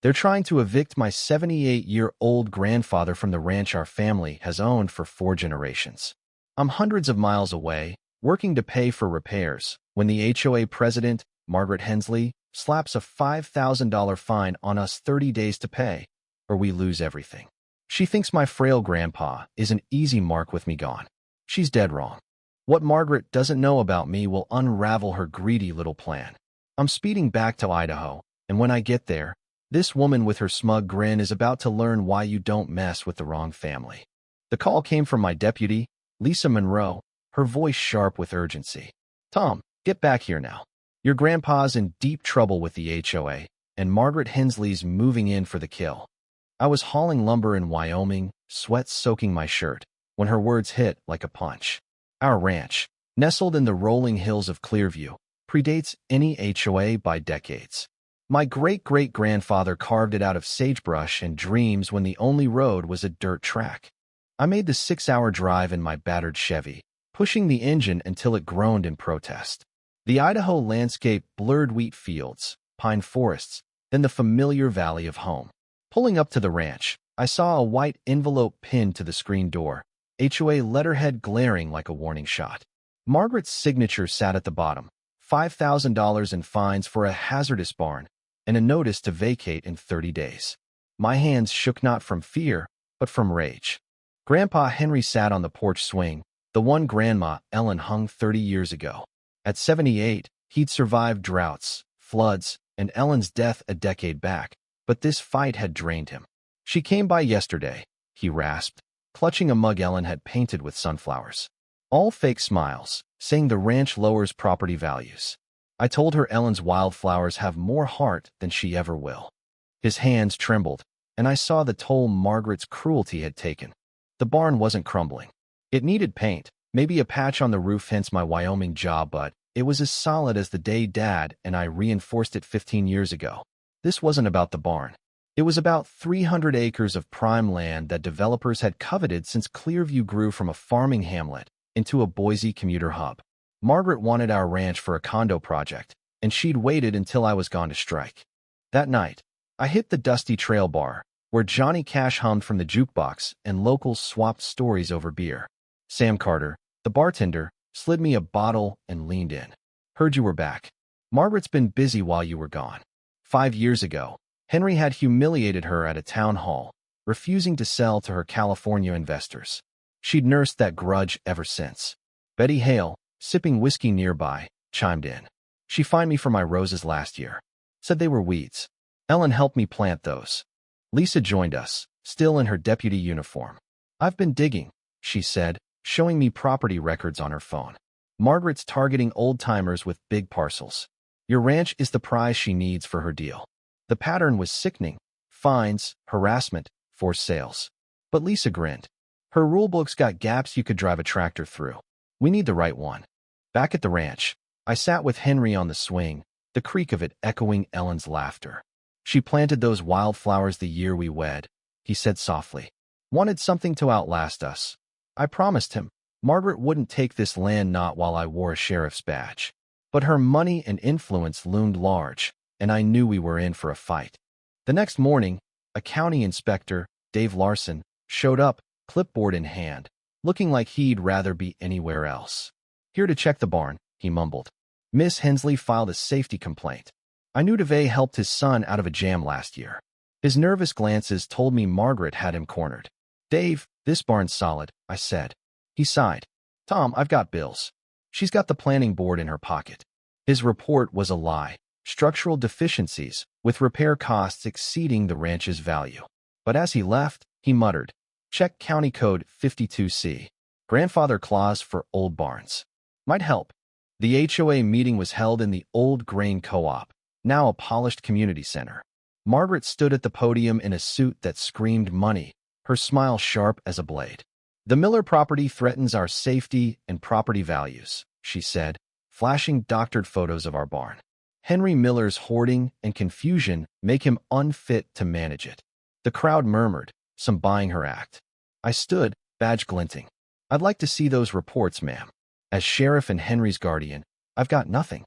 They're trying to evict my 78-year-old grandfather from the ranch our family has owned for 4 generations. I'm hundreds of miles away, working to pay for repairs, when the HOA president, Margaret Hensley, slaps a $5,000 fine on us 30 days to pay, or we lose everything. She thinks my frail grandpa is an easy mark with me gone. She's dead wrong. What Margaret doesn't know about me will unravel her greedy little plan. I'm speeding back to Idaho, and when I get there, this woman with her smug grin is about to learn why you don't mess with the wrong family. The call came from my deputy, Lisa Monroe, her voice sharp with urgency. Tom, get back here now. Your grandpa's in deep trouble with the HOA, and Margaret Hensley's moving in for the kill. I was hauling lumber in Wyoming, sweat soaking my shirt, when her words hit like a punch. Our ranch, nestled in the rolling hills of Clearview, predates any HOA by decades. My great-great-grandfather carved it out of sagebrush and dreams when the only road was a dirt track. I made the 6-hour drive in my battered Chevy, pushing the engine until it groaned in protest. The Idaho landscape blurred wheat fields, pine forests, then the familiar valley of home. Pulling up to the ranch, I saw a white envelope pinned to the screen door, HOA letterhead glaring like a warning shot. Margaret's signature sat at the bottom, $5,000 in fines for a hazardous barn, and a notice to vacate in 30 days. My hands shook not from fear, but from rage. Grandpa Henry sat on the porch swing, the one Grandma Ellen hung 30 years ago. At 78, he'd survived droughts, floods, and Ellen's death a decade back, but this fight had drained him. She came by yesterday, he rasped, clutching a mug Ellen had painted with sunflowers. All fake smiles, saying the ranch lowers property values. I told her Ellen's wildflowers have more heart than she ever will. His hands trembled, and I saw the toll Margaret's cruelty had taken. The barn wasn't crumbling. It needed paint, maybe a patch on the roof, hence my Wyoming job, but it was as solid as the day Dad and I reinforced it 15 years ago. This wasn't about the barn. It was about 300 acres of prime land that developers had coveted since Clearview grew from a farming hamlet into a Boise commuter hub. Margaret wanted our ranch for a condo project, and she'd waited until I was gone to strike. That night, I hit the dusty trail bar, where Johnny Cash hummed from the jukebox and locals swapped stories over beer. Sam Carter, the bartender, slid me a bottle and leaned in. Heard you were back. Margaret's been busy while you were gone. 5 years ago, Henry had humiliated her at a town hall, refusing to sell to her California investors. She'd nursed that grudge ever since. Betty Hale, sipping whiskey nearby, chimed in. She fined me for my roses last year. Said they were weeds. Ellen helped me plant those. Lisa joined us, still in her deputy uniform. I've been digging, she said, showing me property records on her phone. Margaret's targeting old-timers with big parcels. Your ranch is the prize she needs for her deal. The pattern was sickening. Fines, harassment, forced sales. But Lisa grinned. Her rulebook's got gaps you could drive a tractor through. We need the right one. Back at the ranch, I sat with Henry on the swing, the creak of it echoing Ellen's laughter. She planted those wildflowers the year we wed, he said softly. Wanted something to outlast us. I promised him Margaret wouldn't take this land, not while I wore a sheriff's badge. But her money and influence loomed large, and I knew we were in for a fight. The next morning, a county inspector, Dave Larson, showed up, clipboard in hand, looking like he'd rather be anywhere else. Here to check the barn, he mumbled. Miss Hensley filed a safety complaint. I knew DeVay helped his son out of a jam last year. His nervous glances told me Margaret had him cornered. Dave, this barn's solid, I said. He sighed. Tom, I've got bills. She's got the planning board in her pocket. His report was a lie. Structural deficiencies, with repair costs exceeding the ranch's value. But as he left, he muttered, check County Code 52C. Grandfather clause for old barns. Might help. The HOA meeting was held in the old grain co-op, now a polished community center. Margaret stood at the podium in a suit that screamed money, her smile sharp as a blade. The Miller property threatens our safety and property values, she said, flashing doctored photos of our barn. Henry Miller's hoarding and confusion make him unfit to manage it. The crowd murmured, some buying her act. I stood, badge glinting. I'd like to see those reports, ma'am. As sheriff and Henry's guardian, I've got nothing.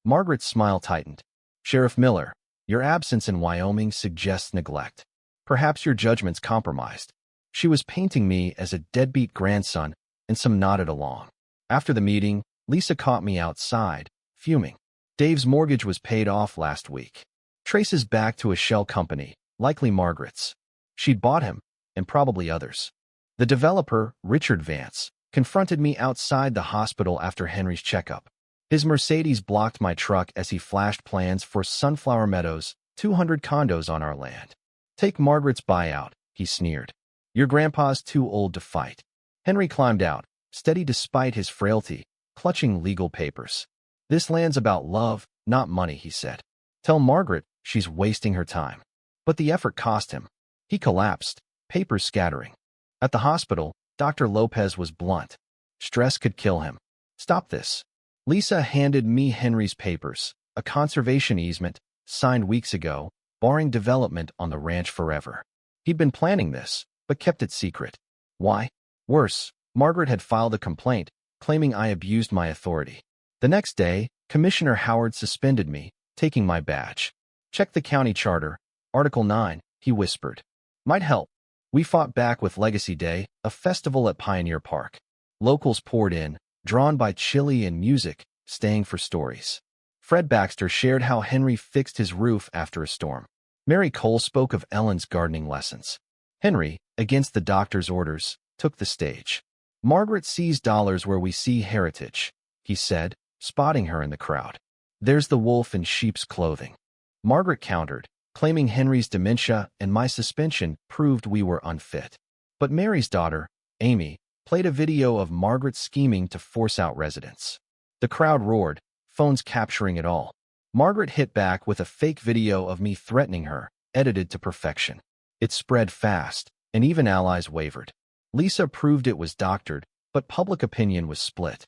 Margaret's smile tightened. Sheriff Miller, Your absence in Wyoming suggests neglect. Perhaps your judgment's compromised. She was painting me as a deadbeat grandson, and some nodded along. After the meeting, Lisa caught me outside, fuming. Dave's mortgage was paid off last week. Traces back to a shell company, likely Margaret's. She'd bought him, and probably others. The developer, Richard Vance, confronted me outside the hospital after Henry's checkup. His Mercedes blocked my truck as he flashed plans for Sunflower Meadows, 200 condos on our land. Take Margaret's buyout, he sneered. Your grandpa's too old to fight. Henry climbed out, steady despite his frailty, clutching legal papers. This land's about love, not money, he said. Tell Margaret she's wasting her time. But the effort cost him. He collapsed, papers scattering. At the hospital, Dr. Lopez was blunt. Stress could kill him. Stop this. Lisa handed me Henry's papers, a conservation easement, signed weeks ago, barring development on the ranch forever. He'd been planning this, but kept it secret. Why? Worse, Margaret had filed a complaint, claiming I abused my authority. The next day, Commissioner Howard suspended me, taking my badge. Check the county charter, Article 9, he whispered. Might help. We fought back with Legacy Day, a festival at Pioneer Park. Locals poured in, drawn by chili and music, staying for stories. Fred Baxter shared how Henry fixed his roof after a storm. Mary Cole spoke of Ellen's gardening lessons. Henry, against the doctor's orders, took the stage. Margaret sees dollars where we see heritage, he said, spotting her in the crowd. There's the wolf in sheep's clothing. Margaret countered, claiming Henry's dementia and my suspension proved we were unfit. But Mary's daughter, Amy, played a video of Margaret scheming to force out residents. The crowd roared, phones capturing it all. Margaret hit back with a fake video of me threatening her, edited to perfection. It spread fast, and even allies wavered. Lisa proved it was doctored, but public opinion was split.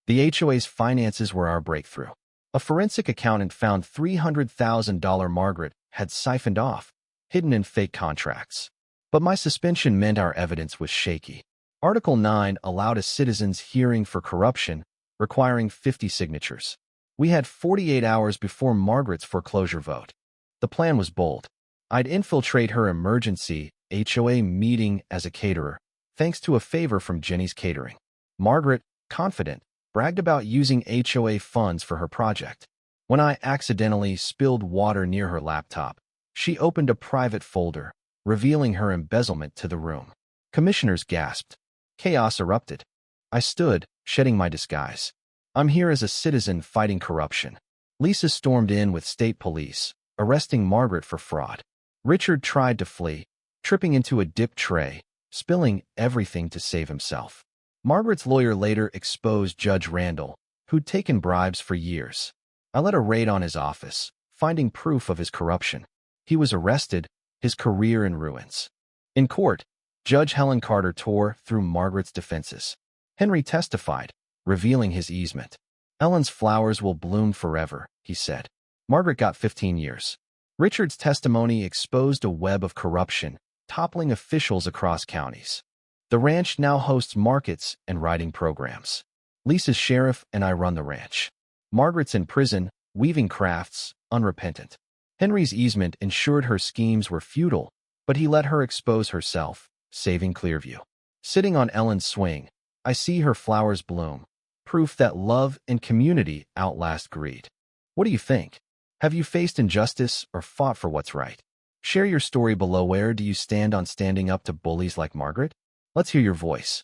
The HOA's finances were our breakthrough. A forensic accountant found $300,000 Margaret had siphoned off, hidden in fake contracts. But my suspension meant our evidence was shaky. Article 9 allowed a citizen's hearing for corruption, requiring 50 signatures. We had 48 hours before Margaret's foreclosure vote. The plan was bold. I'd infiltrate her emergency HOA meeting as a caterer, thanks to a favor from Jenny's Catering. Margaret, confident, bragged about using HOA funds for her project. When I accidentally spilled water near her laptop, she opened a private folder, revealing her embezzlement to the room. Commissioners gasped. Chaos erupted. I stood, shedding my disguise. I'm here as a citizen fighting corruption. Lisa stormed in with state police, arresting Margaret for fraud. Richard tried to flee, tripping into a dip tray, spilling everything to save himself. Margaret's lawyer later exposed Judge Randall, who'd taken bribes for years. I led a raid on his office, finding proof of his corruption. He was arrested, his career in ruins. In court, Judge Helen Carter tore through Margaret's defenses. Henry testified, revealing his easement. Ellen's flowers will bloom forever, he said. Margaret got 15 years. Richard's testimony exposed a web of corruption, toppling officials across counties. The ranch now hosts markets and riding programs. Lisa's sheriff and I run the ranch. Margaret's in prison, weaving crafts, unrepentant. Henry's easement ensured her schemes were futile, but he let her expose herself, saving Clearview. Sitting on Ellen's swing, I see her flowers bloom, proof that love and community outlast greed. What do you think? Have you faced injustice or fought for what's right? Share your story below. Where do you stand on standing up to bullies like Margaret? Let's hear your voice.